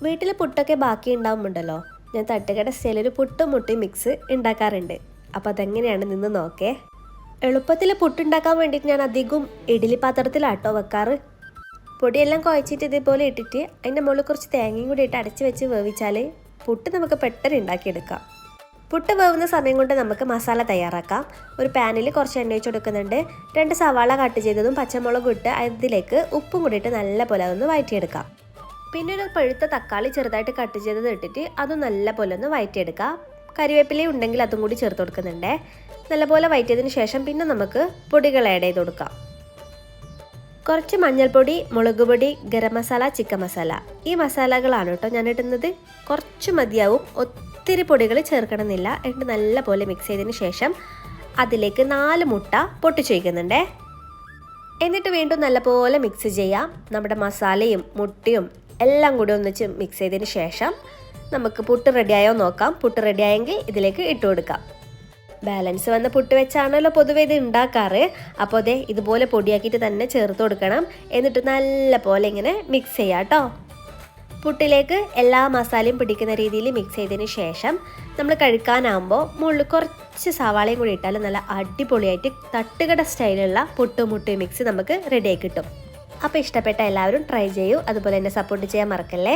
വീട്ടിൽ പുട്ടൊക്കെ ബാക്കി ഉണ്ടാവുമുണ്ടല്ലോ, ഞാൻ തട്ടുകട സ്റ്റൈലൊരു പുട്ടും മുട്ടയും മിക്സ് ഉണ്ടാക്കാറുണ്ട്. അപ്പോൾ അതെങ്ങനെയാണ് നിന്ന് നോക്കേ. എളുപ്പത്തിൽ പുട്ടുണ്ടാക്കാൻ വേണ്ടിയിട്ട് ഞാൻ അധികം ഇഡ്ഡലി പാത്രത്തിലാട്ടോ വെക്കാറ്. പൊടിയെല്ലാം കുഴച്ചിട്ട് ഇതേപോലെ ഇട്ടിട്ട് അതിൻ്റെ മുകളിൽ കുറച്ച് തേങ്ങയും കൂടി ഇട്ട് അടച്ച് വെച്ച് വേവിച്ചാൽ പുട്ട് നമുക്ക് പെട്ടെന്ന് ഉണ്ടാക്കിയെടുക്കാം. പുട്ട് വേവുന്ന സമയം കൊണ്ട് നമുക്ക് മസാല തയ്യാറാക്കാം. ഒരു പാനിൽ കുറച്ച് എണ്ണ ഒഴിച്ച് കൊടുക്കുന്നുണ്ട്. 2 സവാള കട്ട് ചെയ്തതും പച്ചമുളകും ഇട്ട് അതിലേക്ക് ഉപ്പും കൂടി ഇട്ട് നല്ല പോലെ അതൊന്ന് വഴറ്റിയെടുക്കാം. പിന്നെ ഒരു പഴുത്ത തക്കാളി ചെറുതായിട്ട് കട്ട് ചെയ്തത് ഇട്ടിട്ട് അതും നല്ല പോലെ ഒന്ന് വഴറ്റിയെടുക്കാം. കരിവേപ്പില ഉണ്ടെങ്കിൽ അതും കൂടി ചേർത്ത് കൊടുക്കുന്നുണ്ട്. നല്ലപോലെ വഴറ്റിയതിന് ശേഷം പിന്നെ നമുക്ക് പൊടികൾ ആഡ് ചെയ്ത് കൊടുക്കാം. കുറച്ച് മഞ്ഞൾപ്പൊടി, മുളക് പൊടി, ഗരം മസാല, ചിക്കൻ മസാല, ഈ മസാലകളാണ് കേട്ടോ ഞാൻ ഇടുന്നത്. കുറച്ച് മതിയാവും, ഒത്തിരി പൊടികൾ ചേർക്കണമെന്നില്ല. എന്നിട്ട് നല്ല പോലെ മിക്സ് ചെയ്തതിന് ശേഷം അതിലേക്ക് 4 മുട്ട പൊട്ടിച്ചൊഴിക്കുന്നുണ്ട്. എന്നിട്ട് വീണ്ടും നല്ലപോലെ മിക്സ് ചെയ്യാം. നമ്മുടെ മസാലയും മുട്ടയും എല്ലാം കൂടി ഒന്നിച്ച് മിക്സ് ചെയ്തതിന് ശേഷം നമുക്ക് പുട്ട് റെഡിയായോ നോക്കാം. പുട്ട് റെഡിയായെങ്കിൽ ഇതിലേക്ക് ഇട്ട് കൊടുക്കാം. ബാലൻസ് വന്ന പുട്ട് വെച്ചാണല്ലോ പൊതുവെ ഇത് ഉണ്ടാക്കാറ്. അപ്പോൾ അതെ ഇതുപോലെ പൊടിയാക്കിയിട്ട് തന്നെ ചേർത്ത് കൊടുക്കണം. എന്നിട്ട് നല്ല പോലെ ഇങ്ങനെ മിക്സ് ചെയ്യാം കേട്ടോ. പുട്ടിലേക്ക് എല്ലാ മസാലയും പിടിക്കുന്ന രീതിയിൽ മിക്സ് ചെയ്തതിന് ശേഷം നമ്മൾ കഴിക്കാനാകുമ്പോൾ മുകളിൽ കുറച്ച് സവാളയും കൂടി ഇട്ടാൽ നല്ല അടിപൊളിയായിട്ട് തട്ടുകട സ്റ്റൈലുള്ള പുട്ടും മുട്ടയും മിക്സ് നമുക്ക് റെഡിയായി കിട്ടും. അപ്പോൾ ഇഷ്ടപ്പെട്ട എല്ലാവരും ട്രൈ ചെയ്യൂ. അതുപോലെ എന്നെ സപ്പോർട്ട് ചെയ്യാൻ മറക്കല്ലേ.